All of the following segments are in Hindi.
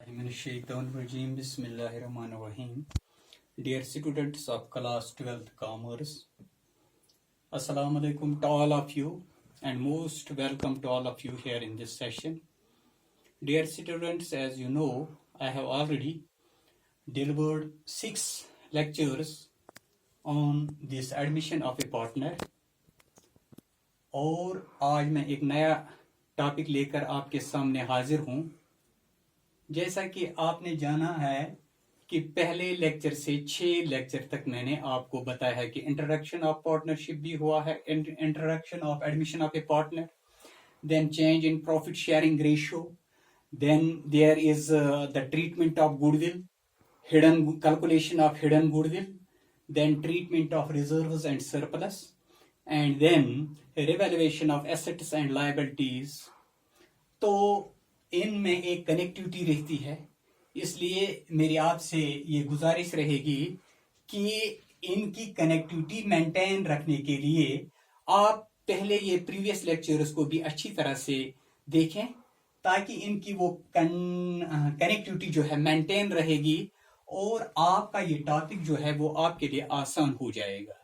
Shaitanirrajim. Bismillahirrahmanirrahim. Dear students of class 12th Commerce, Assalamu alaikum to all of you and most welcome to all of you here in this session. Dear students, as you know, I have already delivered 6 lectures on this admission of a partner और आज मैं एक नया टॉपिक लेकर आपके सामने हाजिर हूँ। जैसा कि आपने जाना है कि पहले लेक्चर से 6 लेक्चर तक मैंने आपको बताया है कि इंट्रोडक्शन ऑफ पार्टनरशिप भी हुआ है, introduction of admission of a partner, then change in profit sharing ratio, then there is the treatment of goodwill, hidden calculation of hidden goodwill, then treatment of reserves and surplus, and then revaluation of assets and liabilities. तो इनमें एक कनेक्टिविटी रहती है, इसलिए मेरी आपसे ये गुजारिश रहेगी कि इनकी कनेक्टिविटी मेंटेन रखने के लिए आप पहले ये प्रीवियस लेक्चर्स को भी अच्छी तरह से देखें ताकि इनकी वो कनेक्टिविटी जो है मेंटेन रहेगी और आपका ये टॉपिक जो है वो आपके लिए आसान हो जाएगा।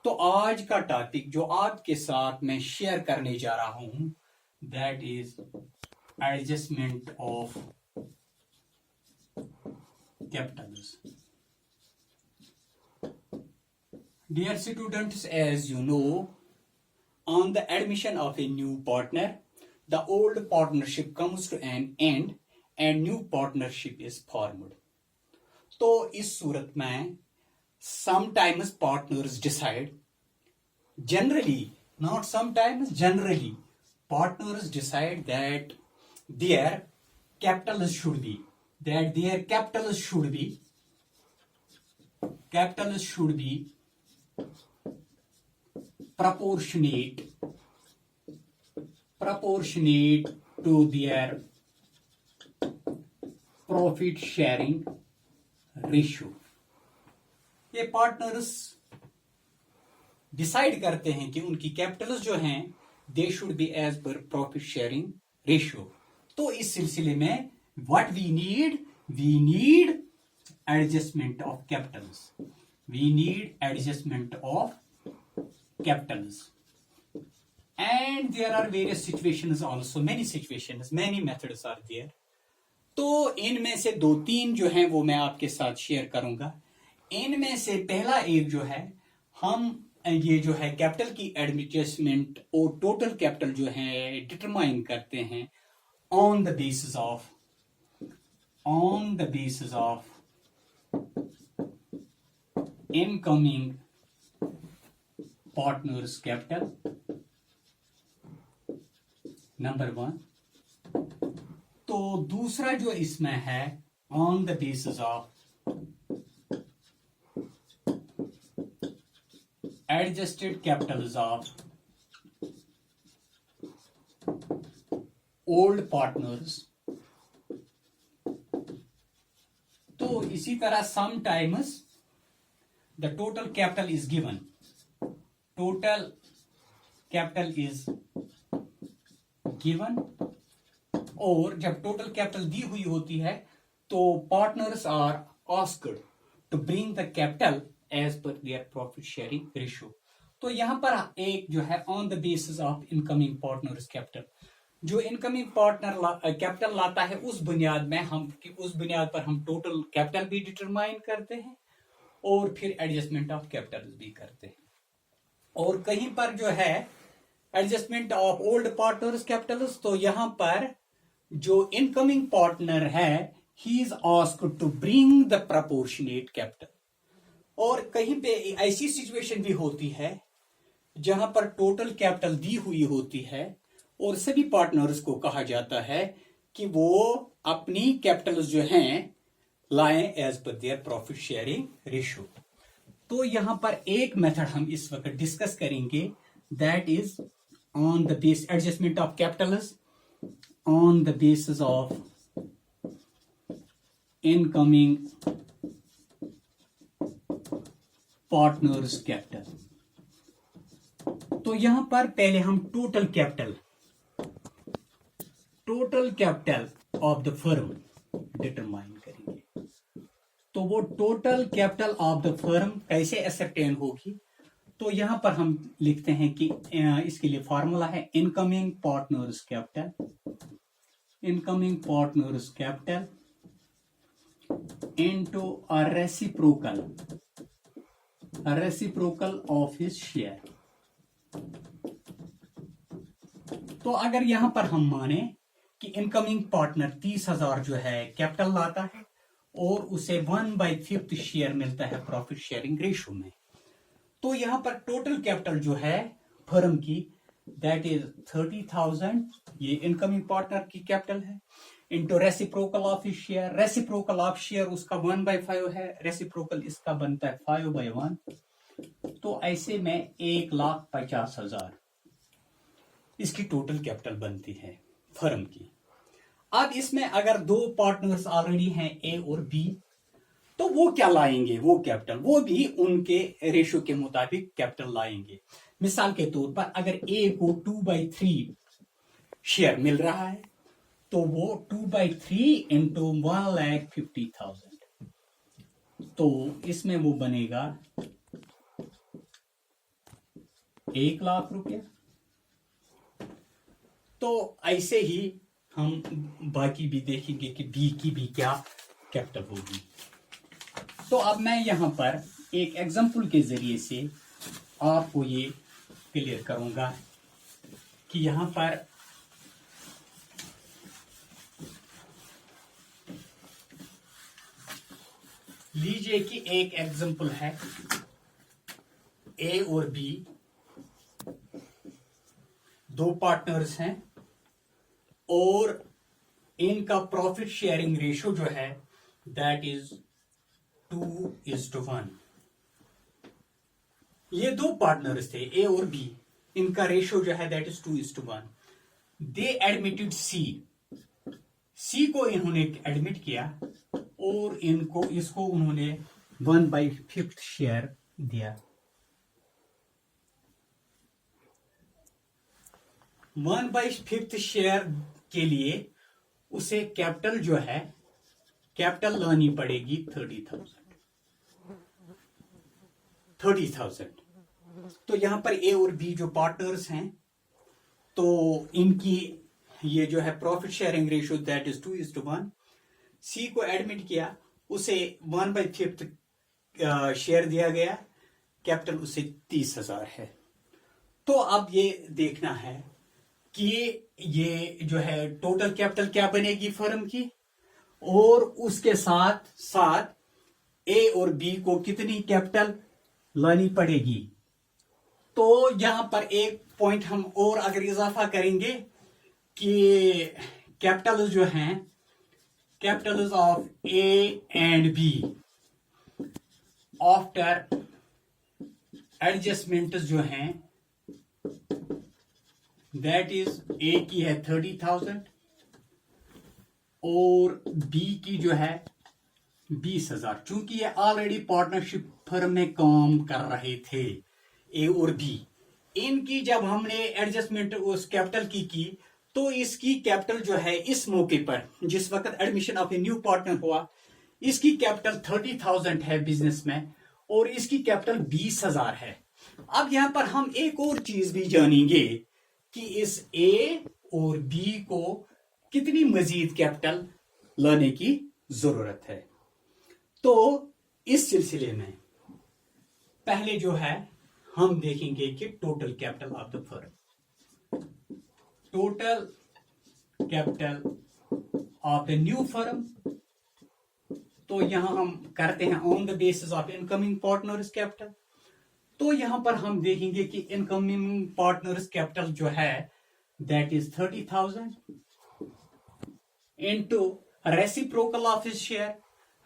तो आज का टॉपिक जो आपके साथ मैं शेयर करने जा रहा हूं, that is adjustment of capitals. Dear students, as you know, on the admission of a new partner, the old partnership comes to an end and new partnership is formed. तो इस सूरत में sometimes partners decide, generally, not sometimes, generally, partners decide that their capital should be proportionate to their profit sharing ratio. ये पार्टनर्स डिसाइड करते हैं कि उनकी कैपिटल्स जो हैं they should be as per profit sharing ratio. तो इस सिलसिले में what we need adjustment of capitals and there are various situations also, many methods are there. तो इनमें से 2-3 जो हैं वो मैं आपके साथ शेयर करूंगा। इनमें से पहला एक जो है, हम ये जो है कैपिटल की एडजस्टमेंट और टोटल कैपिटल जो है डिटरमाइन करते हैं on the basis of incoming partners capital, number 1। तो दूसरा जो इसमें है on the basis of adjusted capitals of old partners। तो इसी तरह sometimes the total capital is given, और जब टोटल कैपिटल दी हुई होती है तो partners are asked to bring the capital as per their profit sharing ratio. तो यहां पर एक जो है on the basis of incoming partners capital, जो इनकमिंग पार्टनर कैपिटल लाता है उस बुनियाद पर हम टोटल कैपिटल भी डिटरमाइन करते हैं और फिर एडजस्टमेंट ऑफ कैपिटल भी करते हैं। और कहीं पर जो है adjustment of old partners capitals, तो यहां पर जो इनकमिंग पार्टनर है he is asked to bring the proportionate capital. और कहीं पे ऐसी सिचुएशन भी होती है जहां पर टोटल कैपिटल दी हुई होती है और सभी पार्टनर्स को कहा जाता है कि वो अपनी कैपिटल्स जो हैं लाएं as per their profit sharing ratio. तो यहां पर एक मेथड हम इस वक्त डिस्कस करेंगे, that is on the base adjustment of Capitals on the basis of incoming partners capital. तो यहां पर पहले हम total capital of the firm तो वो total capital of the firm कैसे एसरटेन होगी, तो यहां पर हम लिखते हैं कि इसके लिए फॉर्मूला है incoming partners capital into a reciprocal of his share. तो अगर यहां पर हम माने कि इनकमिंग पार्टनर 30,000 जो है कैपिटल लाता है और उसे 1/5 शेयर मिलता है प्रॉफिट शेयरिंग रेशियो में, तो यहां पर टोटल कैपिटल जो है फर्म की दैट इज 30,000, ये इनकमिंग पार्टनर की कैपिटल है, into reciprocal of share. Reciprocal of share उसका 1/5 है, रेसिप्रोकल इसका बनता है 5/1, तो ऐसे में 1,50,000 इसकी टोटल कैपिटल बनती है फर्म की। अब इसमें अगर दो पार्टनर्स ऑलरेडी हैं ए और बी, तो वो क्या लाएंगे, वो कैपिटल वो भी उनके रेशियो के मुताबिक कैपिटल लाएंगे। मिसाल के तौर पर अगर ए को 2/3 शेयर मिल रहा है तो वो 2/3 इंटू 1,50,000, तो इसमें वो बनेगा 1,00,000 रुपया। तो ऐसे ही हम बाकी भी देखेंगे कि बी की भी क्या कैपिटल होगी। तो अब मैं यहां पर एक एग्जांपल के जरिए से आपको ये क्लियर करूंगा कि यहां पर लीजिए कि एक एग्जांपल है, ए और बी दो पार्टनर्स हैं और इनका प्रॉफिट शेयरिंग रेशियो जो है दैट इज 2:1। ये दो पार्टनर्स थे ए और बी, इनका रेशियो जो है दैट इज 2:1। दे एडमिटेड सी को इन्होंने एडमिट किया और इसको उन्होंने 1/5 शेयर दिया। 1/5 शेयर के लिए उसे कैपिटल जो है कैपिटल लानी पड़ेगी 30,000। तो यहां पर ए और बी जो पार्टनर्स हैं, तो इनकी ये जो है profit sharing ratio that is 2:1। सी को एडमिट किया, उसे 1/5 शेयर दिया गया, कैपिटल उसे 30,000 है। तो अब ये देखना है कि ये जो है टोटल कैपिटल क्या बनेगी फर्म की, और उसके साथ साथ ए और बी को कितनी कैपिटल लानी पड़ेगी। तो यहां पर एक पॉइंट हम और अगर इजाफा करेंगे कि कैपिटल जो हैं, capital of A and B after adjustment जो हैं दैट इज ए की है 30,000 और बी की जो है 20,000। चूंकि ये ऑलरेडी पार्टनरशिप फर्म में काम कर रहे थे ए और बी, इनकी जब हमने एडजस्टमेंट उस कैपिटल की तो इसकी कैपिटल जो है इस मौके पर जिस वक्त admission of a new partner हुआ, इसकी कैपिटल 30,000 है बिजनेस में और इसकी कैपिटल 20,000 है। अब यहां पर हम एक और चीज भी जानेंगे कि इस ए और बी को कितनी मजीद कैपिटल लाने की जरूरत है। तो इस सिलसिले में पहले जो है हम देखेंगे कि total capital of the firm, total capital of the new firm. तो यहां हम करते हैं on the basis of incoming partners capital. तो यहां पर हम देखेंगे कि इनकमिंग पार्टनर्स कैपिटल जो है that is 30,000 into reciprocal of his share.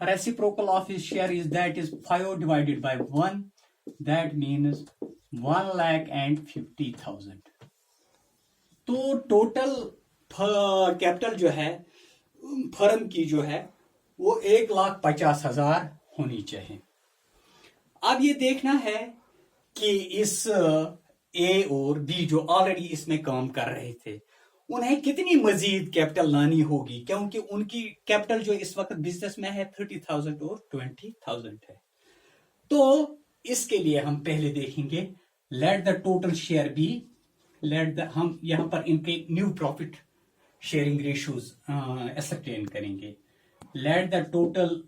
Reciprocal of his share is that is 5/1, that means 1,50,000। तो टोटल कैपिटल जो है फर्म की जो है वो 1,50,000 होनी चाहिए। अब ये देखना है कि इस ए और बी जो ऑलरेडी इसमें काम कर रहे थे उन्हें कितनी मजीद कैपिटल लानी होगी, क्योंकि उनकी कैपिटल जो इस वक्त बिजनेस में है 30,000 और 20,000 है। तो इसके लिए हम पहले देखेंगे let the total share be, हम यहां पर इनके new profit sharing ratios ascertain करेंगे। Let the total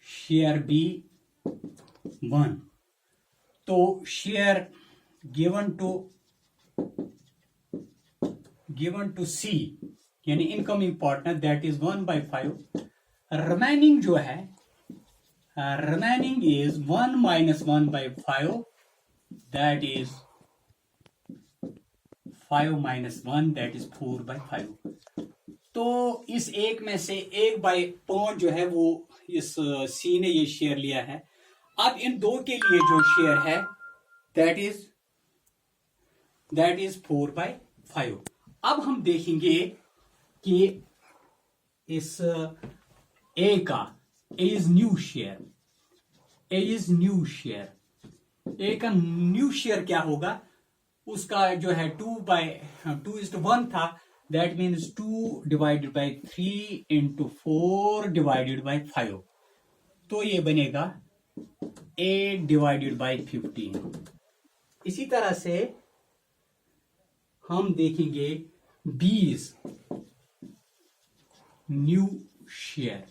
share be 1, तो शेयर गिवन टू सी यानी incoming partner that is 1/5। Remaining जो है remaining is 1 minus 1/5, that is 5 minus 1, that is 4/5। तो इस एक में से 1/5 जो है वो इस सी ने ये शेयर लिया है। अब इन दो के लिए जो शेयर है दैट इज 4/5। अब हम देखेंगे कि इस ए का इज न्यू शेयर, ए का न्यू शेयर क्या होगा, उसका जो है 2:1 था, दैट मीन्स 2/3 into 4/5, तो ये बनेगा 8/15। इसी तरह से हम देखेंगे बीज न्यू शेयर,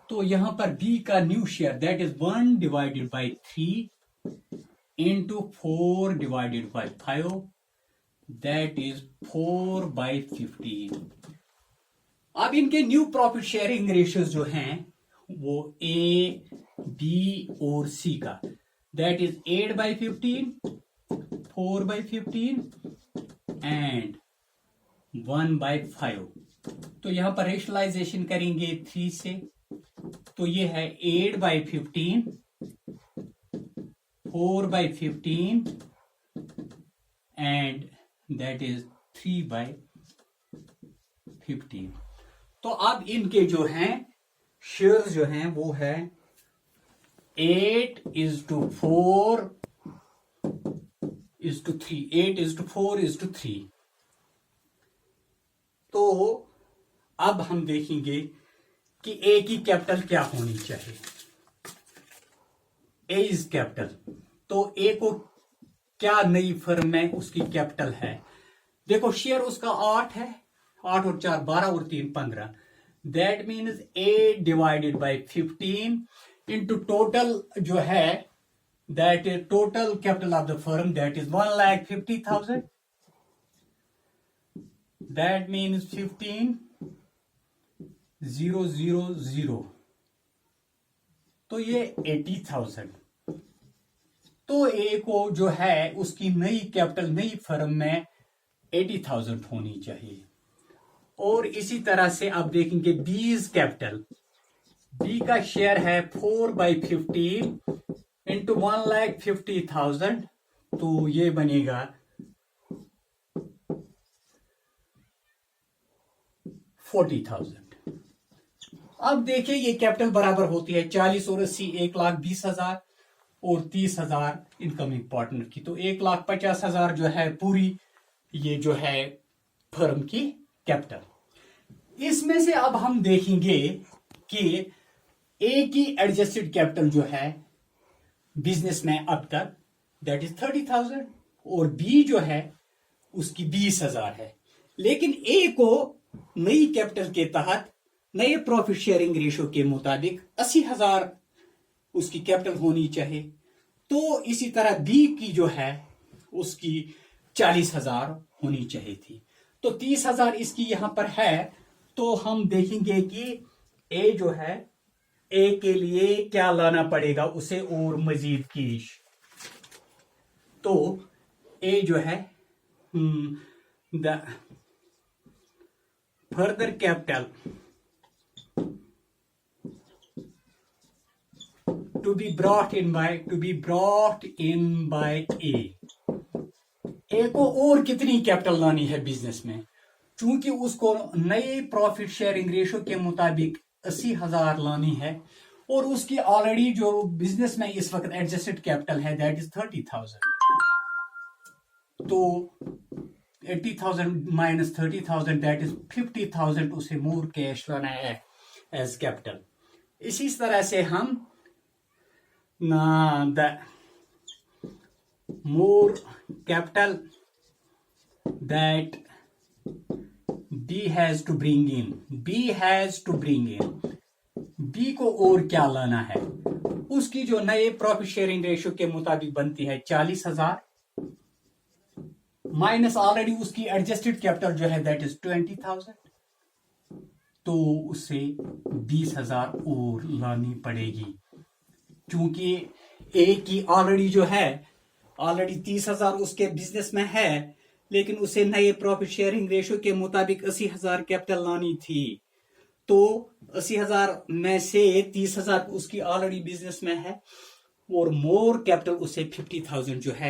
तो यहां पर बी का new share that is 1/3 into 4/5, that is 4/15। अब इनके न्यू प्रॉफिट शेयरिंग रेशियोज जो हैं वो ए, बी और सी का दैट इज 8/15, 4/15 एंड 1/5। तो यहां पर रेशनलाइजेशन करेंगे 3 से, तो ये है 8/15, 4/15 एंड दैट इज 3/15। तो अब इनके जो हैं शेयर्स जो हैं वो है 8:4:3, 8:4:3। तो अब हम देखेंगे कि ए की कैपिटल क्या होनी चाहिए। ए इज कैपिटल, तो ए को क्या नई फर्म में उसकी कैपिटल है, देखो शेयर उसका 8 है, 8 और 4 12 और 3 15, दैट मीन्स 8/15 इंटू टोटल जो है that is total capital of the firm that is 1,50,000, that means 15,000, तो ये 80,000। तो ए को जो है उसकी नई कैपिटल नई फर्म में 80,000 होनी चाहिए। और इसी तरह से आप देखेंगे बीज कैपिटल, बी का शेयर है 4/15 इंटू 1,50,000, तो ये बनेगा 40,000। अब देखिए ये कैपिटल बराबर होती है 40 और 80, 1,20,000 और 30,000 इनकमिंग पार्टनर की, तो 1,50,000 जो है पूरी ये जो है फर्म की कैपिटल। इसमें से अब हम देखेंगे कि ए की एडजस्टेड कैपिटल जो है बिजनेस में अब तक दैट इज 30,000 और बी जो है उसकी 20,000 है, लेकिन ए को नई कैपिटल के तहत नए प्रॉफिट शेयरिंग रेशियो के मुताबिक 80,000 उसकी कैपिटल होनी चाहिए। तो इसी तरह बी की जो है उसकी 40,000 होनी चाहिए थी, तो 30,000 इसकी यहां पर है। तो हम देखेंगे कि ए जो है ए के लिए क्या लाना पड़ेगा उसे और मजीद कीश, तो ए जो है the further capital to be brought in by ए को और कितनी कैपिटल लानी है बिजनेस में, चूंकि उसको नए प्रॉफिट शेयरिंग रेशियो के मुताबिक 80,000 लानी है और उसकी ऑलरेडी जो बिजनेस में इस वक्त एडजस्टेड कैपिटल है दैट इज 30,000। तो 80,000 माइनस 30,000 दैट इज 50,000 उसे मोर कैश लाना है एज कैपिटल। इसी तरह से हम the more capital that B has to bring in, B has to bring in, B को और क्या लाना है, उसकी जो नए प्रॉफिट शेयरिंग रेशियो के मुताबिक बनती है 40,000 माइनस ऑलरेडी उसकी एडजस्टेड कैपिटल जो है दैट इज 20,000, तो उसे 20,000 और लानी पड़ेगी, क्योंकि ए की ऑलरेडी जो है ऑलरेडी 30,000 उसके बिजनेस में है, लेकिन उसे नए प्रॉफिट शेयरिंग रेशियो के मुताबिक 80,000 कैपिटल लानी थी, तो 80,000 में से 30,000 उसकी ऑलरेडी बिजनेस में है और मोर कैपिटल उसे 50,000 जो है